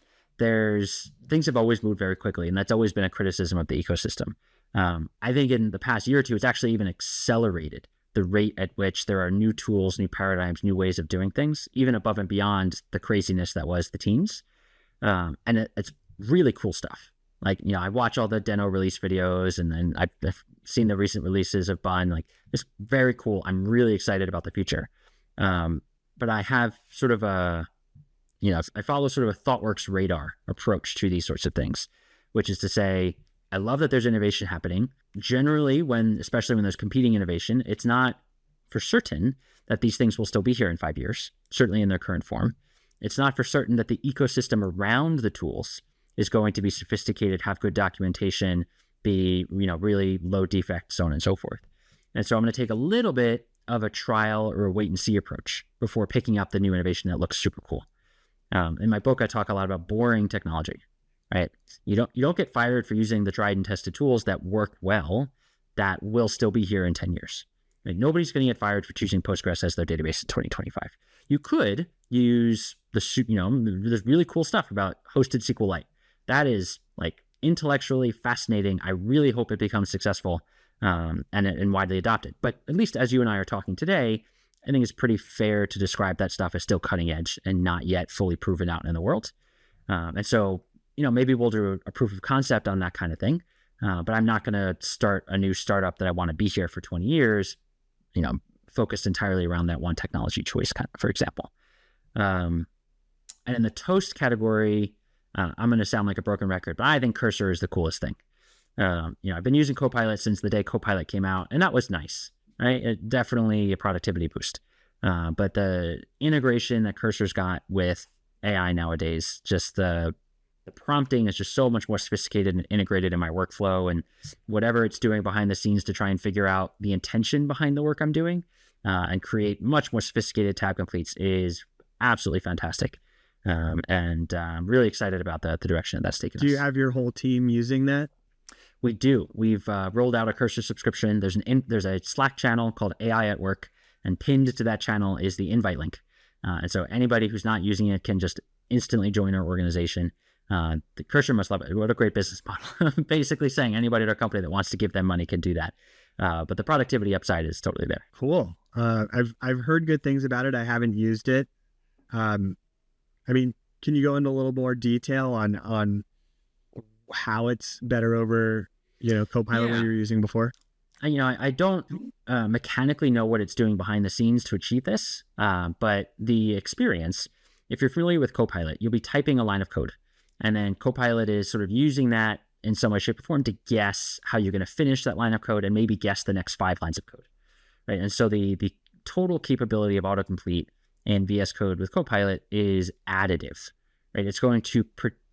things have always moved very quickly, and that's always been a criticism of the ecosystem. I think in the past year or two, it's actually even accelerated the rate at which there are new tools, new paradigms, new ways of doing things, even above and beyond the craziness that was the teens. And it's really cool stuff. I watch all the Deno release videos, and then I've seen the recent releases of Bun. It's very cool. I'm really excited about the future. But I have sort of I follow sort of a ThoughtWorks radar approach to these sorts of things, which is to say, I love that there's innovation happening. Generally, especially when there's competing innovation, it's not for certain that these things will still be here in 5 years, certainly in their current form. It's not for certain that the ecosystem around the tools is going to be sophisticated, have good documentation, be, really low defect, so on and so forth. And so I'm going to take a little bit of a trial or a wait and see approach before picking up the new innovation that looks super cool. In my book, I talk a lot about boring technology, right? You don't get fired for using the tried and tested tools that work well, that will still be here in 10 years. Like, nobody's going to get fired for choosing Postgres as their database in 2025. You could use there's really cool stuff about hosted SQLite. That is like intellectually fascinating. I really hope it becomes successful and widely adopted. But at least as you and I are talking today, I think it's pretty fair to describe that stuff as still cutting edge and not yet fully proven out in the world. And so, maybe we'll do a proof of concept on that kind of thing. But I'm not going to start a new startup that I want to be here for 20 years, focused entirely around that one technology choice, for example. And in the toast category, I'm going to sound like a broken record, but I think Cursor is the coolest thing. I've been using Copilot since the day Copilot came out, and that was nice, right? Definitely a productivity boost. But the integration that Cursor's got with AI nowadays, just the prompting is just so much more sophisticated and integrated in my workflow, and whatever it's doing behind the scenes to try and figure out the intention behind the work I'm doing and create much more sophisticated tab completes is absolutely fantastic. And I'm really excited about the direction that's taken us. Do you have your whole team using that? We do. We've rolled out a Cursor subscription. There's a Slack channel called AI at Work, and pinned to that channel is the invite link. And so anybody who's not using it can just instantly join our organization. The Cursor must love it. What a great business model. Basically saying anybody at our company that wants to give them money can do that. But the productivity upside is totally there. Cool. I've heard good things about it. I haven't used it. Can you go into a little more detail on how it's better over, Copilot what you were using before? I don't mechanically know what it's doing behind the scenes to achieve this, but the experience, if you're familiar with Copilot, you'll be typing a line of code, and then Copilot is sort of using that in some way, shape, or form to guess how you're going to finish that line of code and maybe guess the next 5 lines of code, right? And so the total capability of autocomplete in VS Code with Copilot is additive, right? It's going to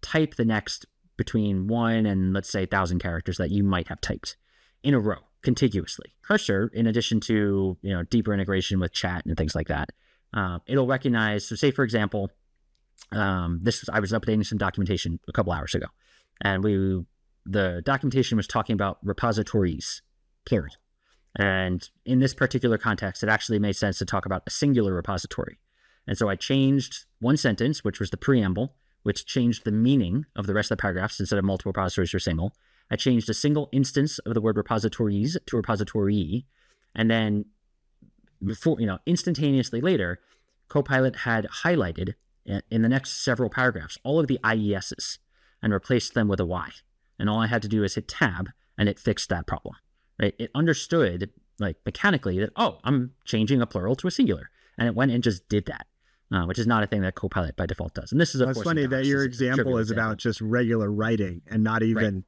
type the next between 1 and, let's say, 1,000 characters that you might have typed in a row, contiguously. Cursor, in addition to deeper integration with chat and things like that, it'll recognize. So, say for example, I was updating some documentation a couple hours ago, and the documentation was talking about repositories, plural. And in this particular context, it actually made sense to talk about a singular repository. And so I changed one sentence, which was the preamble, which changed the meaning of the rest of the paragraphs. Instead of multiple repositories or single, I changed a single instance of the word repositories to repository. And then instantaneously later, Copilot had highlighted in the next several paragraphs all of the IESs and replaced them with a Y. And all I had to do is hit tab, and it fixed that problem. Right? It understood, like, mechanically that, I'm changing a plural to a singular. And it went and just did that, which is not a thing that Copilot by default does. And this is, of course, it's funny that your example is about just regular writing and not even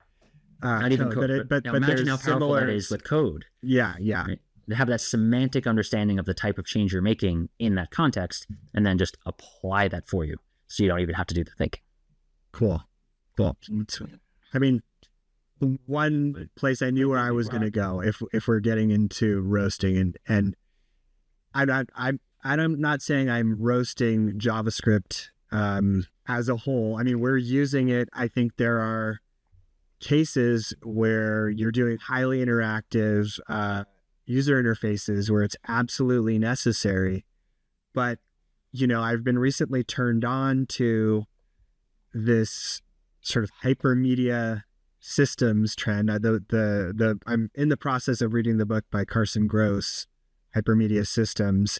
not even code. But imagine how powerful that is with code. Yeah. Right? To have that semantic understanding of the type of change you're making in that context, and then just apply that for you, so you don't even have to do the thinking. Cool. One place I knew where I was going to go if we're getting into roasting, and I'm not saying I'm roasting JavaScript as a whole. We're using it. I think there are cases where you're doing highly interactive user interfaces where it's absolutely necessary. But I've been recently turned on to this sort of hypermedia systems trend. I'm in the process of reading the book by Carson Gross, Hypermedia Systems,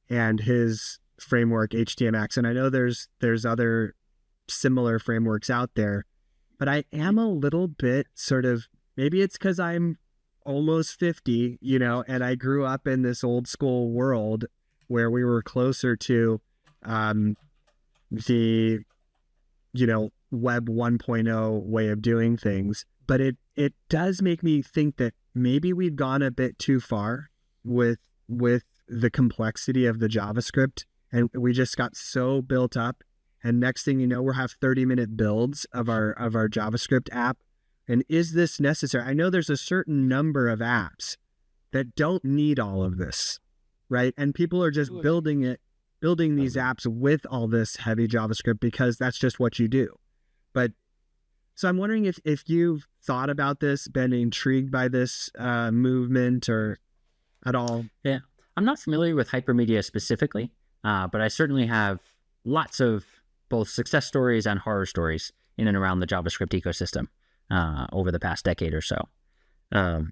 and his framework HTMX. And I know there's other similar frameworks out there, but I am a little bit sort of, maybe it's because I'm almost 50, and I grew up in this old school world where we were closer to the web 1.0 way of doing things. But it does make me think that maybe we've gone a bit too far with the complexity of the JavaScript, and we just got so built up, and next thing you know, we'll have 30-minute builds of our JavaScript app And is this necessary? I know there's a certain number of apps that don't need all of this, right? And people are just building these apps with all this heavy JavaScript because that's just what you do. But so I'm wondering if you've thought about this, been intrigued by this movement or at all. Yeah, I'm not familiar with hypermedia specifically, but I certainly have lots of both success stories and horror stories in and around the JavaScript ecosystem over the past decade or so. Well,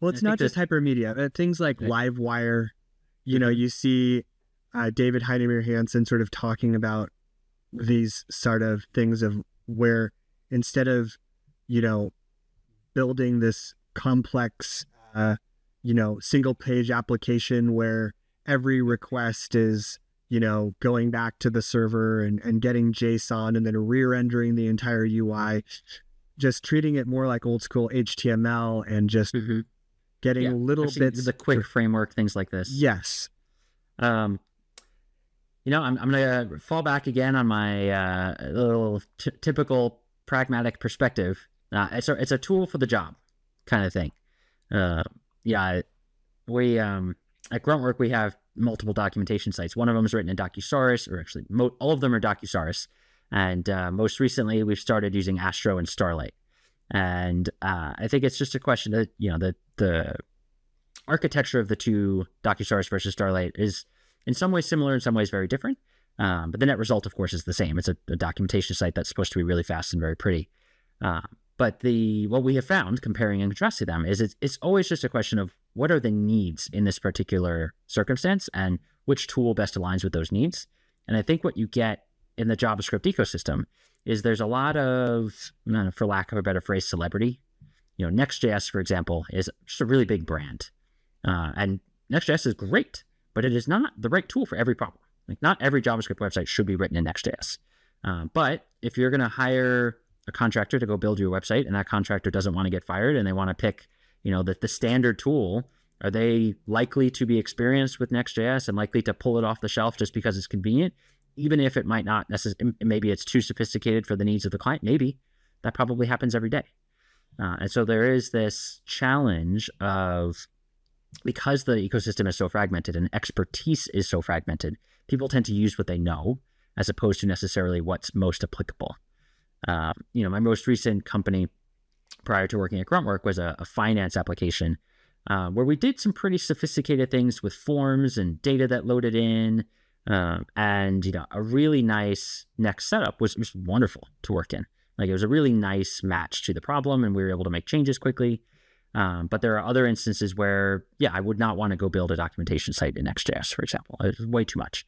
it's not just hypermedia. Things like Livewire, you see David Heinemeier Hansson sort of talking about these sort of things of where instead of, building this complex, single page application where every request is, going back to the server and getting JSON and then re-rendering the entire UI, just treating it more like old school HTML and just getting little bits. The quick framework, things like this. Yes. I'm going to fall back again on my little typical pragmatic perspective. It's a tool for the job kind of thing. We at Gruntwork, we have multiple documentation sites. One of them is written in DocuSaurus, or actually all of them are DocuSaurus. And most recently, we've started using Astro and Starlight. And I think it's just a question that, the architecture of the two, DocuSaurus versus Starlight, is in some ways similar, in some ways very different. But the net result, of course, is the same. It's a documentation site that's supposed to be really fast and very pretty. But what we have found, comparing and contrasting them, is it's always just a question of what are the needs in this particular circumstance and which tool best aligns with those needs. And I think what you get in the JavaScript ecosystem is there's a lot of, for lack of a better phrase, celebrity. Next.js, for example, is just a really big brand. And Next.js is great, but it is not the right tool for every problem. Like, not every JavaScript website should be written in Next.js. But if you're going to hire a contractor to go build your website and that contractor doesn't want to get fired and they want to pick, the standard tool, are they likely to be experienced with Next.js and likely to pull it off the shelf just because it's convenient? Even if it might not necessarily, maybe it's too sophisticated for the needs of the client. Maybe that probably happens every day. And so there is this challenge of, because the ecosystem is so fragmented and expertise is so fragmented, people tend to use what they know as opposed to necessarily what's most applicable. My most recent company prior to working at Gruntwork was a finance application where we did some pretty sophisticated things with forms and data that loaded in. And a really nice next setup was wonderful to work in. Like, it was a really nice match to the problem and we were able to make changes quickly. But there are other instances where, I would not want to go build a documentation site in Next.js, for example. It's way too much.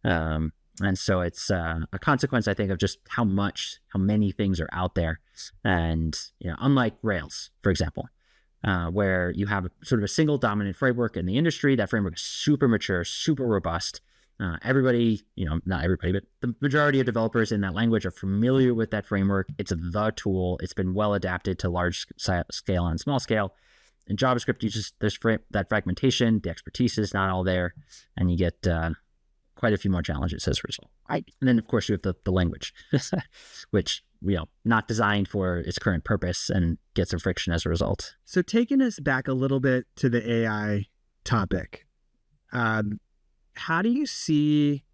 And so it's a consequence, I think, of just how many things are out there. And, unlike Rails, for example, where you have sort of a single dominant framework in the industry, that framework is super mature, super robust. Everybody, not everybody, but the majority of developers in that language are familiar with that framework. It's the tool. It's been well adapted to large scale and small scale. In JavaScript, there's that fragmentation, the expertise is not all there, and you get quite a few more challenges as a result. And then, of course, you have the language, which, not designed for its current purpose and gets some friction as a result. So taking us back a little bit to the AI topic, how do you see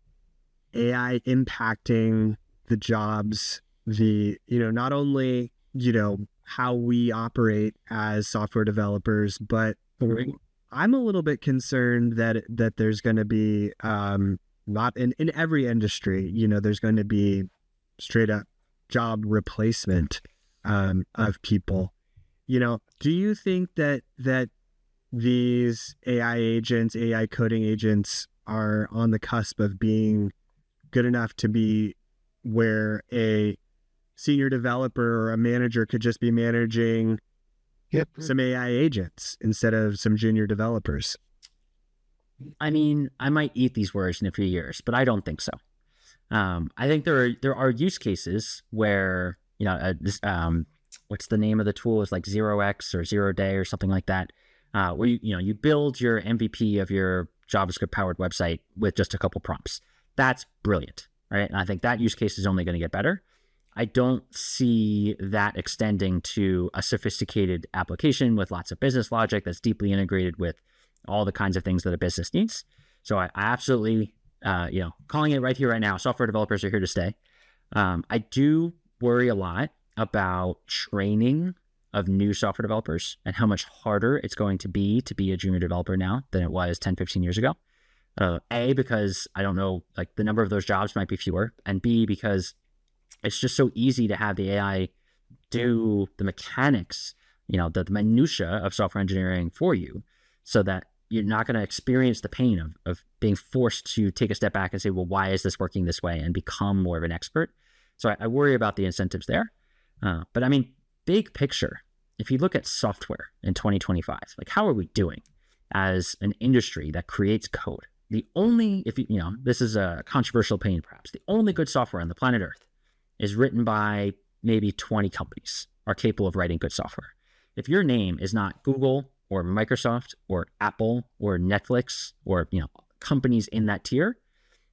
AI impacting the jobs, not only, how we operate as software developers, but I'm a little bit concerned that there's going to be, not in every industry, there's going to be straight up job replacement of people. Do you think that these AI agents, AI coding agents, are on the cusp of being good enough to be where a senior developer or a manager could just be managing some AI agents instead of some junior developers? I mean, I might eat these words in a few years, but I don't think so. I think there are use cases where, what's the name of the tool? It's like 0x or 0 day or something like that, where you build your MVP of your JavaScript powered website with just a couple prompts. That's brilliant, right? And I think that use case is only going to get better. I don't see that extending to a sophisticated application with lots of business logic that's deeply integrated with all the kinds of things that a business needs. So I absolutely, calling it right here, right now, software developers are here to stay. I do worry a lot about training of new software developers and how much harder it's going to be a junior developer now than it was 10, 15 years ago. A, because I don't know, like the number of those jobs might be fewer, and B, because it's just so easy to have the AI do the mechanics, the minutia of software engineering for you, so that you're not going to experience the pain of being forced to take a step back and say, well, why is this working this way, and become more of an expert. So I worry about the incentives there. But I mean, big picture, if you look at software in 2025, like how are we doing as an industry that creates code? This is a controversial opinion perhaps, the only good software on the planet Earth is written by maybe 20 companies are capable of writing good software. If your name is not Google or Microsoft or Apple or Netflix or companies in that tier,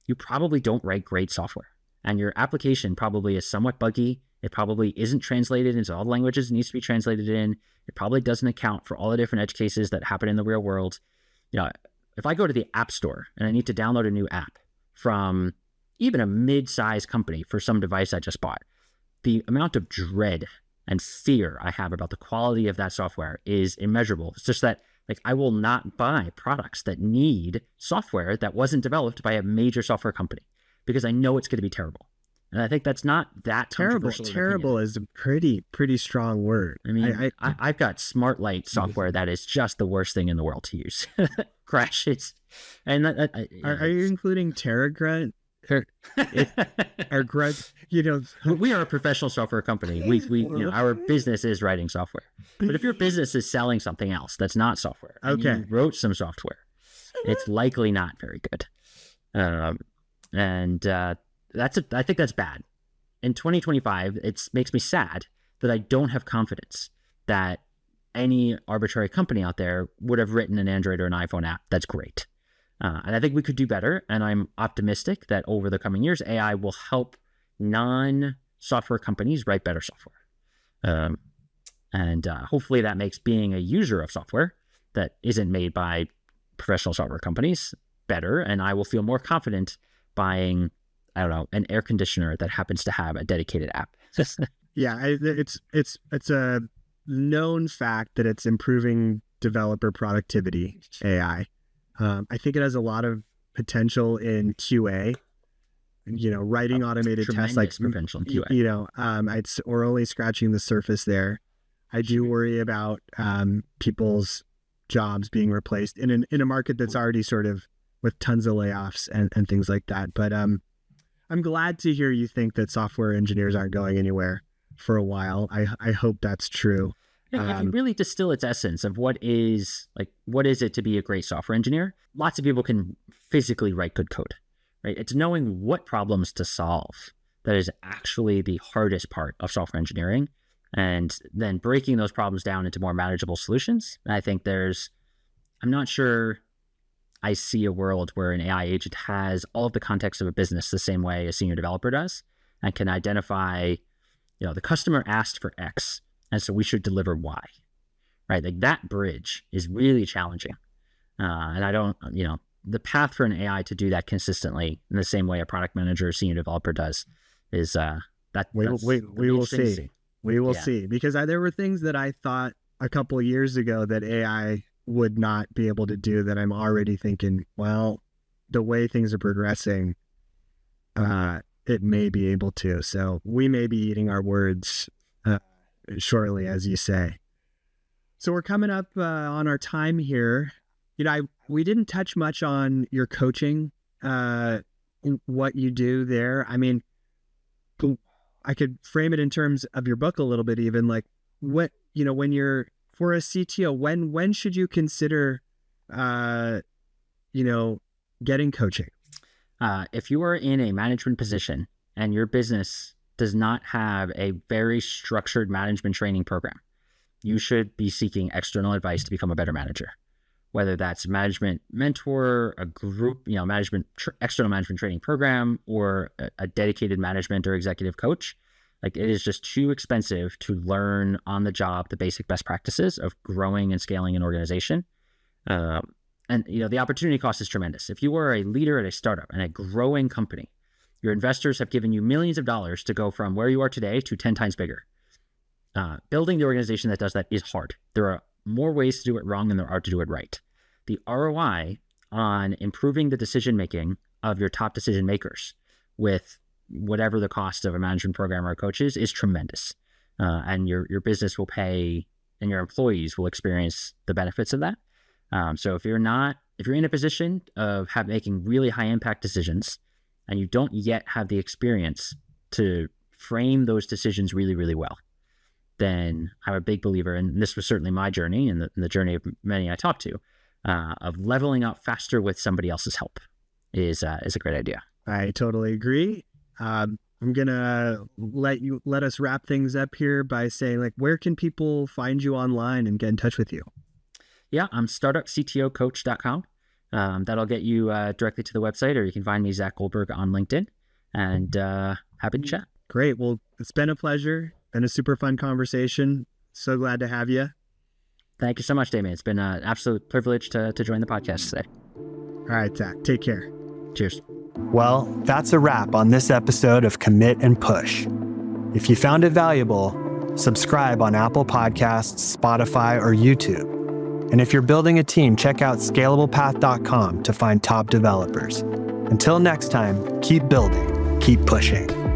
you probably don't write great software. And your application probably is somewhat buggy. It probably isn't translated into all the languages it needs to be translated in. It probably doesn't account for all the different edge cases that happen in the real world. If I go to the App Store and I need to download a new app from even a mid-sized company for some device I just bought, the amount of dread and fear I have about the quality of that software is immeasurable. It's just that I will not buy products that need software that wasn't developed by a major software company because I know it's going to be terrible. And I think that's not that terrible. Terrible is a pretty strong word. I mean, I've got Smart Light software that is just the worst thing in the world to use. Crashes. And are you including TerraGrunt? Or Grunt? We are a professional software company. We our business is writing software. But if your business is selling something else that's not software, and you wrote some software, it's likely not very good. I think that's bad. In 2025, it makes me sad that I don't have confidence that any arbitrary company out there would have written an Android or an iPhone app that's great. And I think we could do better. And I'm optimistic that over the coming years, AI will help non-software companies write better software. Hopefully that makes being a user of software that isn't made by professional software companies better. And I will feel more confident buying, I don't know, an air conditioner that happens to have a dedicated app. Yeah, it's a known fact that it's improving developer productivity, AI. I think it has a lot of potential in QA, writing automated tests, like potential in QA. We're only scratching the surface there. I do worry about people's jobs being replaced in a market that's already sort of with tons of layoffs and things like that. But I'm glad to hear you think that software engineers aren't going anywhere for a while. I hope that's true. Yeah, if you really distill its essence of what is it to be a great software engineer, lots of people can physically write good code, right? It's knowing what problems to solve that is actually the hardest part of software engineering, and then breaking those problems down into more manageable solutions. And I think I'm not sure I see a world where an AI agent has all of the context of a business the same way a senior developer does, and can identify, the customer asked for X, and so we should deliver Y, right? Like that bridge is really challenging. And I don't, the path for an AI to do that consistently in the same way a product manager or senior developer does is we will see. We will see, because there were things that I thought a couple of years ago that AI would not be able to do that I'm already thinking, well, the way things are progressing, it may be able to. So we may be eating our words shortly, as you say. So we're coming up on our time here. We didn't touch much on your coaching, what you do there. I mean, I could frame it in terms of your book a little bit, even like what, when you're for a CTO, when should you consider, getting coaching? If you are in a management position and your business does not have a very structured management training program, you should be seeking external advice to become a better manager. Whether that's management mentor, a group, external management training program, or a dedicated management or executive coach. Like, it is just too expensive to learn on the job the basic best practices of growing and scaling an organization. And the opportunity cost is tremendous. If you are a leader at a startup and a growing company, your investors have given you millions of dollars to go from where you are today to 10 times bigger. Building the organization that does that is hard. There are more ways to do it wrong than there are to do it right. The ROI on improving the decision-making of your top decision makers with whatever the cost of a management program or coach is tremendous. And your business will pay, and your employees will experience the benefits of that. So if you're in a position of making really high impact decisions and you don't yet have the experience to frame those decisions really, really well, then I'm a big believer, and this was certainly my journey and the journey of many I talked to, of leveling up faster with somebody else's help is a great idea. I totally agree. I'm going to let us wrap things up here by saying, like, where can people find you online and get in touch with you? Yeah, I'm startupctocoach.com. That'll get you directly to the website, or you can find me, Zach Goldberg, on LinkedIn, and happy to chat. Great. Well, it's been a pleasure and a super fun conversation. So glad to have you. Thank you so much, Damien. It's been an absolute privilege to join the podcast today. All right, Zach, take care. Cheers. Well, that's a wrap on this episode of Commit and Push. If you found it valuable, subscribe on Apple Podcasts, Spotify, or YouTube. And if you're building a team, check out scalablepath.com to find top developers. Until next time, keep building, keep pushing.